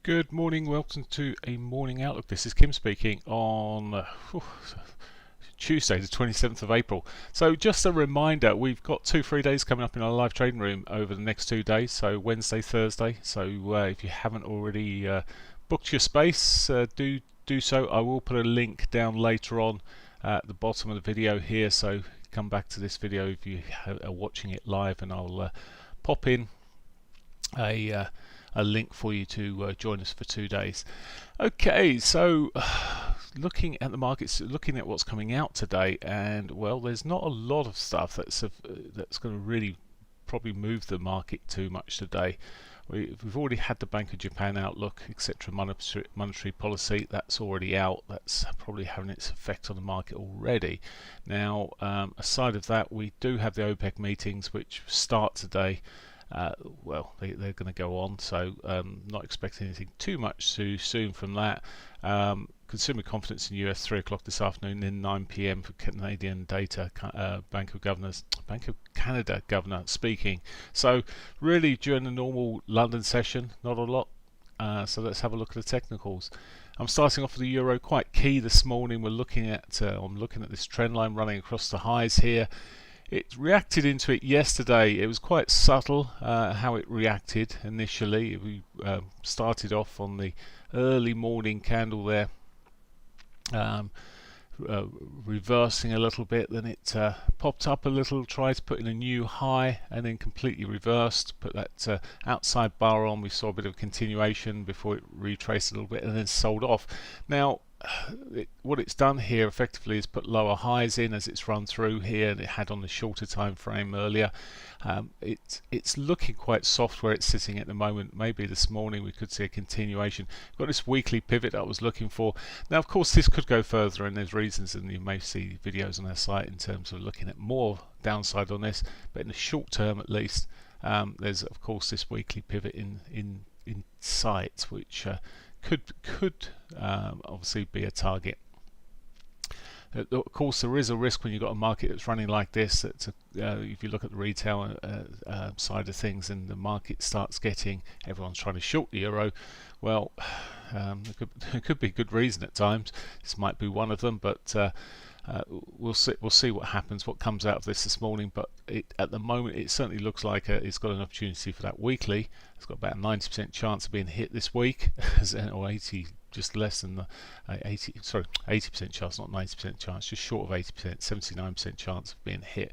Good morning, welcome to a morning outlook. This is Kim speaking on Tuesday the 27th of April. So just a reminder, we've got 2 free days coming up in our live trading room over the next 2 days, so Wednesday, Thursday. So if you haven't already booked your space, do so. I will put a link down later on at the bottom of the video here, so come back to this video if you are watching it live, and I'll pop in a link for you to join us for 2 days. Okay, so looking at the markets, looking at what's coming out today, and well, there's not a lot of stuff that's going to really probably move the market too much today. We've already had the Bank of Japan outlook, etc. monetary policy. That's already out. That's probably having its effect on the market already. Now, aside of that, we do have the OPEC meetings, which start today. Well, they're going to go on, so not expecting anything too much too soon from that. Consumer confidence in US 3 o'clock this afternoon, then 9 p.m. for Canadian data. Bank of Canada governor speaking. So really during the normal London session, not a lot. So let's have a look at the technicals. I'm starting off with the euro, quite key this morning. We're looking at I'm looking at this trend line running across the highs here. It reacted into it yesterday. It was quite subtle how it reacted initially. We started off on the early morning candle there, reversing a little bit, then it popped up a little, tried to put in a new high, and then completely reversed, put that outside bar on. We saw a bit of a continuation before it retraced a little bit and then sold off. Now what it's done here effectively is put lower highs in as it's run through here, and it had on the shorter time frame earlier. It's looking quite soft where it's sitting at the moment. Maybe this morning we could see a continuation. Got this weekly pivot I was looking for. Now of course this could go further, and there's reasons, and you may see videos on our site in terms of looking at more downside on this, but in the short term at least, there's of course this weekly pivot in sight, which could obviously be a target. Of course, there is a risk when you've got a market that's running like this, that if you look at the retail side of things and the market starts getting, everyone's trying to short the euro, well, there could be good reason at times. This might be one of them, but we'll see what happens, what comes out of this morning. But at the moment it certainly looks like it's got an opportunity for that weekly. It's got about a 90% chance of being hit this week, or 80, just less than the 80% chance, not 90% chance, just short of 80%, 79% chance of being hit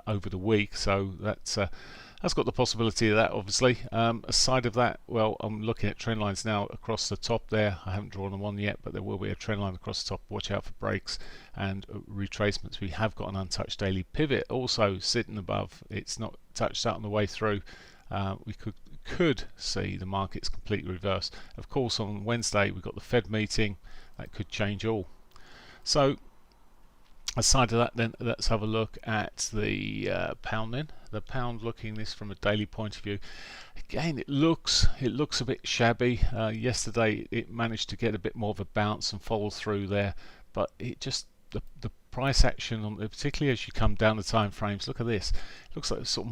over the week. So that's got the possibility of that, obviously. Aside of that, well, I'm looking at trend lines now across the top there. I haven't drawn them on yet, but there will be a trend line across the top. Watch out for breaks and retracements. We have got an untouched daily pivot also sitting above. It's not touched out on the way through. We could see the markets completely reverse. Of course, on Wednesday we've got the Fed meeting. That could change all. So aside of that, then let's have a look at the pound. Then the pound, looking this from a daily point of view, again it looks a bit shabby. Yesterday it managed to get a bit more of a bounce and follow through there, but it just the price action on, particularly as you come down the time frames, look at this. It looks like sort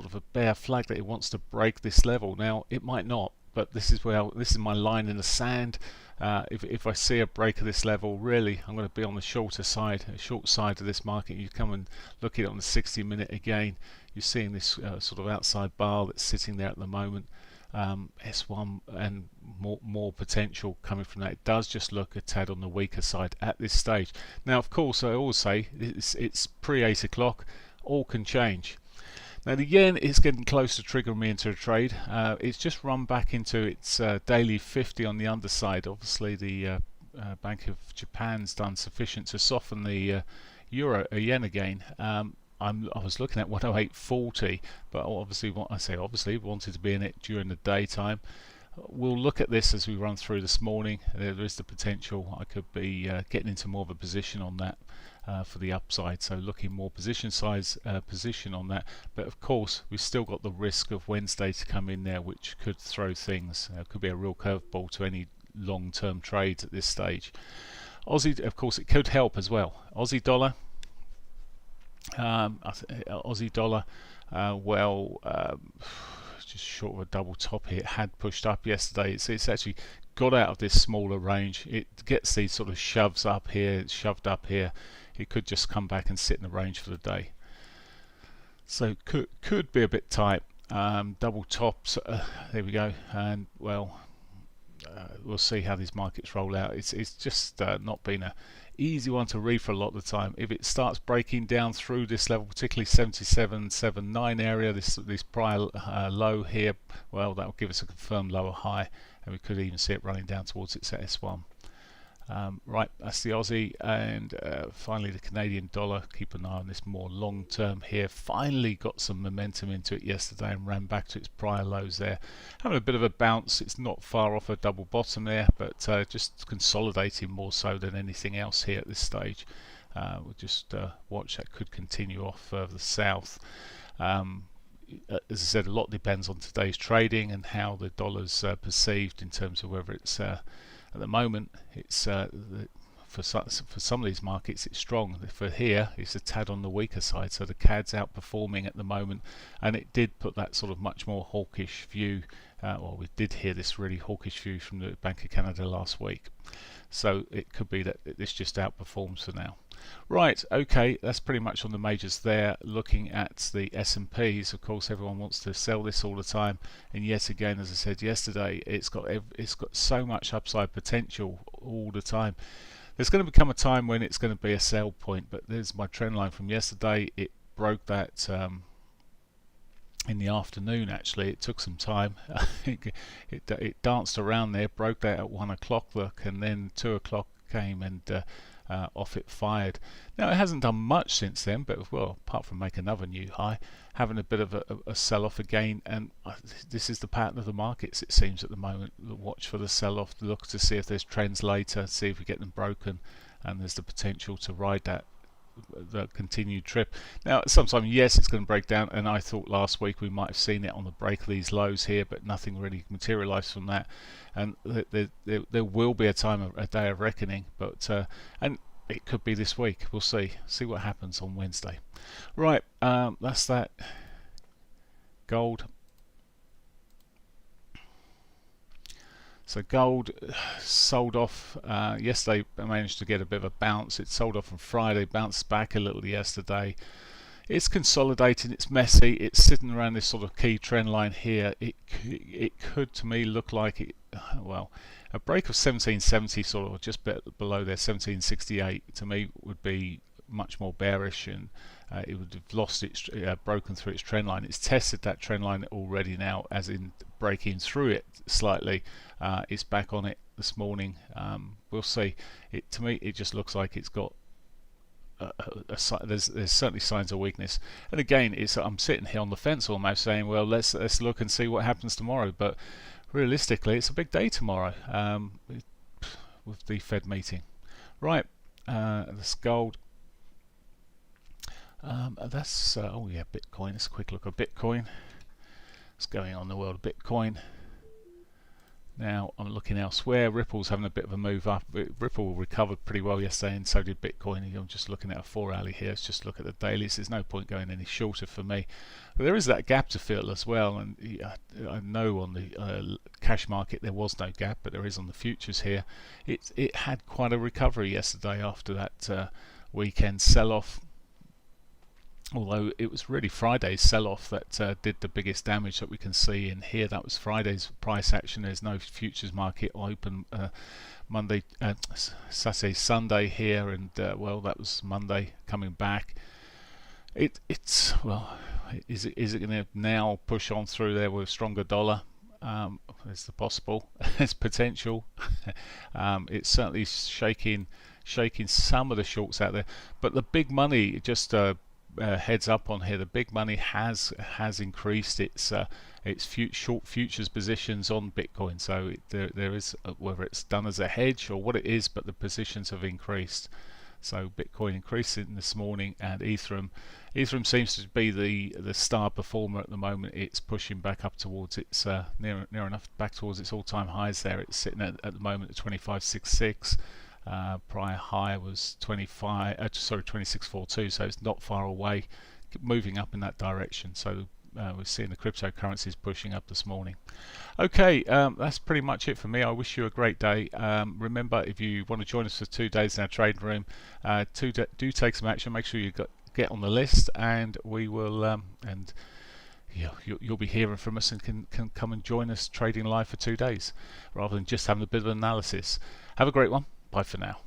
of a bare flag that it wants to break this level. Now it might not, but this is my line in the sand. If I see a break of this level, really I'm going to be on the short side of this market. You come and look at it on the 60-minute again, you're seeing this sort of outside bar that's sitting there at the moment. S1 and more potential coming from that. It does just look a tad on the weaker side at this stage. Now of course I always say it's pre 8 o'clock, all can change. Now the yen is getting close to triggering me into a trade. It's just run back into its daily 50 on the underside. Obviously the Bank of Japan's done sufficient to soften the yen again. I was looking at 108.40, but obviously, wanted to be in it during the daytime. We'll look at this as we run through this morning. There is the potential I could be getting into more of a position on that for the upside. So looking more position size position on that. But of course, we've still got the risk of Wednesday to come in there, which could throw things. Could be a real curveball to any long-term trades at this stage. Aussie, of course, it could help as well. Aussie dollar. Aussie dollar, just short of a double top here. It had pushed up yesterday. It's actually got out of this smaller range. It gets these sort of shoves up here, it's shoved up here. It could just come back and sit in the range for the day. So could be a bit tight. Double tops, there we go, and well, we'll see how these markets roll out. It's just not been a easy one to read for a lot of the time. If it starts breaking down through this level, particularly 77.79 area, this prior low here, well, that will give us a confirmed lower high, and we could even see it running down towards its S1. Right, that's the Aussie, and finally the Canadian dollar. Keep an eye on this more long term here. Finally got some momentum into it yesterday and ran back to its prior lows there. Having a bit of a bounce. It's not far off a double bottom there, but just consolidating more so than anything else here at this stage. We'll just watch that could continue off further south. As I said, a lot depends on today's trading and how the dollar's perceived in terms of whether it's at the moment, it's for some of these markets it's strong. For here, it's a tad on the weaker side, so the CAD's outperforming at the moment, and it did put that sort of much more hawkish view, or we did hear this really hawkish view from the Bank of Canada last week. So it could be that this just outperforms for now. Right, okay, that's pretty much on the majors there. Looking at the S&Ps, of course, everyone wants to sell this all the time, and yet again, as I said yesterday, it's got so much upside potential all the time. There's going to become a time when it's going to be a sell point, but there's my trend line from yesterday. It broke that in the afternoon. Actually, it took some time. it danced around there, broke that at 1 o'clock look, and then 2 o'clock came and off it fired. Now it hasn't done much since then, but well, apart from make another new high, having a bit of a sell-off again, and this is the pattern of the markets, it seems, at the moment. Watch for the sell-off, look to see if there's trends later, see if we get them broken, and there's the potential to ride that the continued trip. Now sometime, yes, it's going to break down, and I thought last week we might have seen it on the break of these lows here, but nothing really materialized from that, and there will be a day of reckoning, but and it could be this week. We'll see what happens on Wednesday. Right, that's that. Gold. So gold sold off yesterday. I managed to get a bit of a bounce. It sold off on Friday, bounced back a little yesterday. It's consolidating, it's messy, it's sitting around this sort of key trend line here. It could, to me, look like it, well, a break of 1770, sort of just below there, 1768, to me would be much more bearish, and it would have lost its broken through its trend line. It's tested that trend line already now, as in breaking through it slightly. It's back on it this morning. We'll see. To me, it just looks like it's got there's certainly signs of weakness. And again, I'm sitting here on the fence almost, saying, well, let's look and see what happens tomorrow. But realistically, it's a big day tomorrow with the Fed meeting. Right, this gold. That's oh yeah, Bitcoin. Let's a quick look at Bitcoin. What's going on in the world of Bitcoin? Now I'm looking elsewhere. Ripple's having a bit of a move up. Ripple recovered pretty well yesterday, and so did Bitcoin. I'm just looking at a 4-hourly here. Let's just look at the dailies. There's no point going any shorter for me. But there is that gap to fill as well, and I know on the cash market there was no gap, but there is on the futures here. It had quite a recovery yesterday after that weekend sell-off. Although it was really Friday's sell-off that did the biggest damage that we can see in here. That was Friday's price action. There's no futures market open Monday, Saturday, Sunday here, and well, that was Monday coming back. It's well, is it going to now push on through there with a stronger dollar? It's the possible. It's potential. It's certainly shaking some of the shorts out there, but the big money just. Heads up on here, the big money has increased its short futures positions on Bitcoin. So there is whether it's done as a hedge or what it is, but the positions have increased. So Bitcoin increasing this morning, and Ethereum seems to be the star performer at the moment. It's pushing back up towards its near enough back towards its all-time highs there. It's sitting at the moment at 25.66. Prior high was 26.42, so it's not far away, moving up in that direction. So we're seeing the cryptocurrencies pushing up this morning. Okay, that's pretty much it for me. I wish you a great day. Remember, if you want to join us for 2 days in our trading room, do take some action. Make sure you get on the list, and we will and you'll be hearing from us and can come and join us trading live for 2 days rather than just having a bit of analysis. Have a great one. Bye for now.